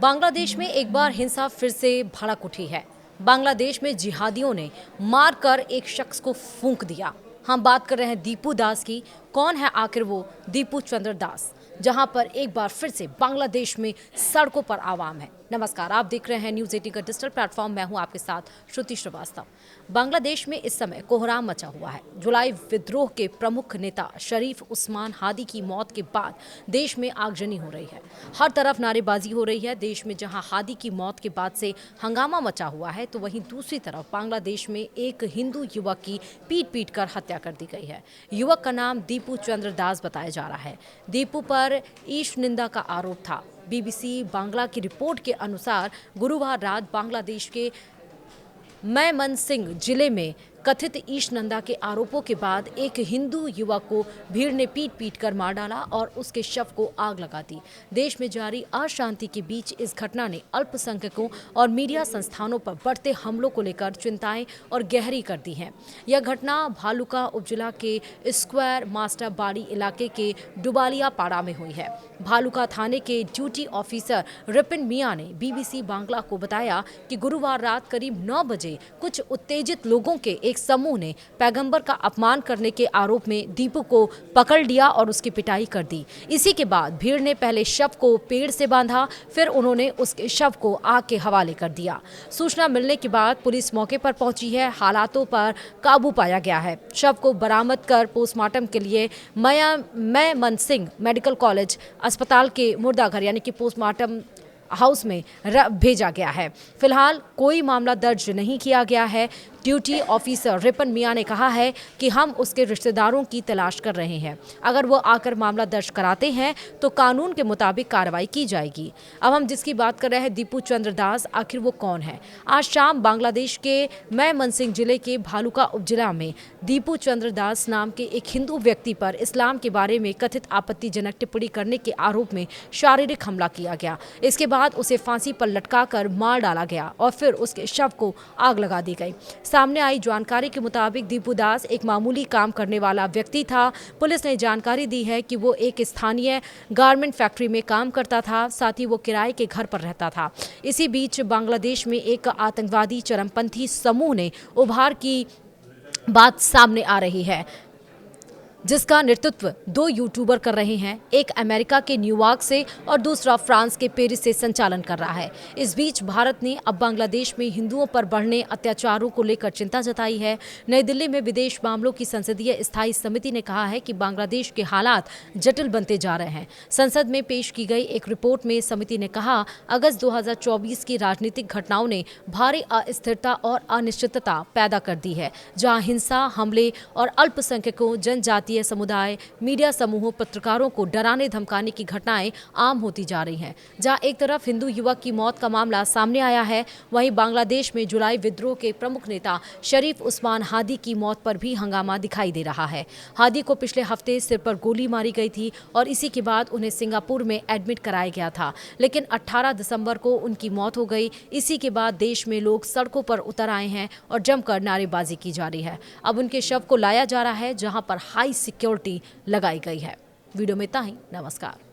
बांग्लादेश में एक बार हिंसा फिर से भड़क उठी है। बांग्लादेश में जिहादियों ने मारकर एक शख्स को फूंक दिया। हम बात कर रहे हैं दीपू दास की। कौन है आखिर वो दीपू चंद्र दास, जहां पर एक बार फिर से बांग्लादेश में सड़कों पर आवाम है। नमस्कार, आप देख रहे हैं न्यूज़ 18 का डिजिटल प्लेटफॉर्म। मैं हूं आपके साथ श्रुति श्रीवास्तव। बांग्लादेश में इस समय कोहराम मचा हुआ है। जुलाई विद्रोह के प्रमुख नेता शरीफ उस्मान हादी की मौत के बाद देश में आगजनी हो रही है। हर तरफ नारेबाजी हो रही है। देश में जहां हादी की मौत के बाद से हंगामा मचा हुआ है, तो वहीं दूसरी तरफ बांग्लादेश में एक हिंदू युवक की पीट कर हत्या कर दी गई है। युवक का नाम दीपू चंद्र दास बताया जा रहा है। दीपू पर ईश निंदा का आरोप था। बीबीसी बांग्ला की रिपोर्ट के अनुसार गुरुवार रात बांग्लादेश के मैमनसिंह जिले में कथित ईश निंदा के आरोपों के बाद एक हिंदू युवक को भीड़ ने पीट कर मार डाला और उसके शव को आग लगा दी। देश में जारी अशांति के बीच इस घटना ने अल्पसंख्यकों और मीडिया संस्थानों पर बढ़ते हमलों को लेकर चिंताएं और गहरी कर दी हैं। यह घटना भालुका उपजिला के स्क्वायर मास्टर बाड़ी इलाके के डुबालिया पाड़ा में हुई है। भालुका थाने के ड्यूटी ऑफिसर रिपिन मियां ने बीबीसी बांग्ला को बताया कि गुरुवार रात करीब 9 बजे कुछ उत्तेजित लोगों के एक समूह ने पैगंबर का अपमान करने के आरोप में दीपू को पकड़ लिया और उसकी पिटाई कर दी। इसी के बाद भीड़ ने पहले शव को पेड़ से बांधा, फिर उन्होंने उसके शव को आग के हवाले कर दिया। सूचना मिलने के बाद पुलिस मौके पर पहुंची है। हालातों पर काबू पाया गया है। शव को बरामद कर पोस्टमार्टम के लिए मैमनसिंह मेडिकल कॉलेज अस्पताल के मुर्दाघर यानी कि पोस्टमार्टम हाउस में भेजा गया है। फिलहाल कोई मामला दर्ज नहीं किया गया है। ड्यूटी ऑफिसर रिपन मियां ने कहा है कि हम उसके रिश्तेदारों की तलाश कर रहे हैं। अगर वो आकर मामला दर्ज कराते हैं तो कानून के मुताबिक कार्रवाई की जाएगी। अब हम जिसकी बात कर रहे हैं दीपू चंद्र दास, आखिर वो कौन है? आज शाम बांग्लादेश के मैमनसिंह जिले के भालुका उपजिला में दीपू चंद्र दास नाम के एक हिंदू व्यक्ति पर इस्लाम के बारे में कथित आपत्तिजनक टिप्पणी करने के आरोप में शारीरिक हमला किया गया। इसके बाद उसे फांसी पर लटकाकर मार डाला गया और फिर उसके शव को आग लगा दी गई। सामने आई जानकारी के मुताबिक दीपू दास एक मामूली काम करने वाला व्यक्ति था। पुलिस ने जानकारी दी है कि वो एक स्थानीय गारमेंट फैक्ट्री में काम करता था, साथ ही वो किराए के घर पर रहता था। इसी बीच बांग्लादेश में एक आतंकवादी चरमपंथी समूह ने उभार की बात सामने आ रही है, जिसका नेतृत्व 2 यूट्यूबर कर रहे हैं। एक अमेरिका के न्यूयॉर्क से और दूसरा फ्रांस के पेरिस से संचालन कर रहा है। इस बीच भारत ने अब बांग्लादेश में हिंदुओं पर बढ़ने अत्याचारों को लेकर चिंता जताई है। नई दिल्ली में विदेश मामलों की संसदीय स्थायी समिति ने कहा है कि बांग्लादेश के हालात जटिल बनते जा रहे हैं। संसद में पेश की गई एक रिपोर्ट में समिति ने कहा, अगस्त 2024 की राजनीतिक घटनाओं ने भारी अस्थिरता और अनिश्चितता पैदा कर दी है, जहां हिंसा, हमले और अल्पसंख्यकों, जनजाति समुदाय, मीडिया समूहों, पत्रकारों को डराने धमकाने की घटनाएं आम होती जा रही हैं। जहां एक तरफ हिंदू युवक की मौत का मामला सामने आया है, वहीं बांग्लादेश में जुलाई विद्रोह के प्रमुख नेता शरीफ उस्मान हादी की मौत पर भी हंगामा दिखाई दे रहा है। हादी को पिछले हफ्ते सिर पर गोली मारी गई थी और इसी के बाद उन्हें सिंगापुर में एडमिट कराया गया था, लेकिन 18 दिसंबर को उनकी मौत हो गई। इसी के बाद देश में लोग सड़कों पर उतर आए हैं और जमकर नारेबाजी की जा रही है। अब उनके शव को लाया जा रहा है, जहां पर हाई सिक्योरिटी लगाई गई है। वीडियो में इतना ही। नमस्कार।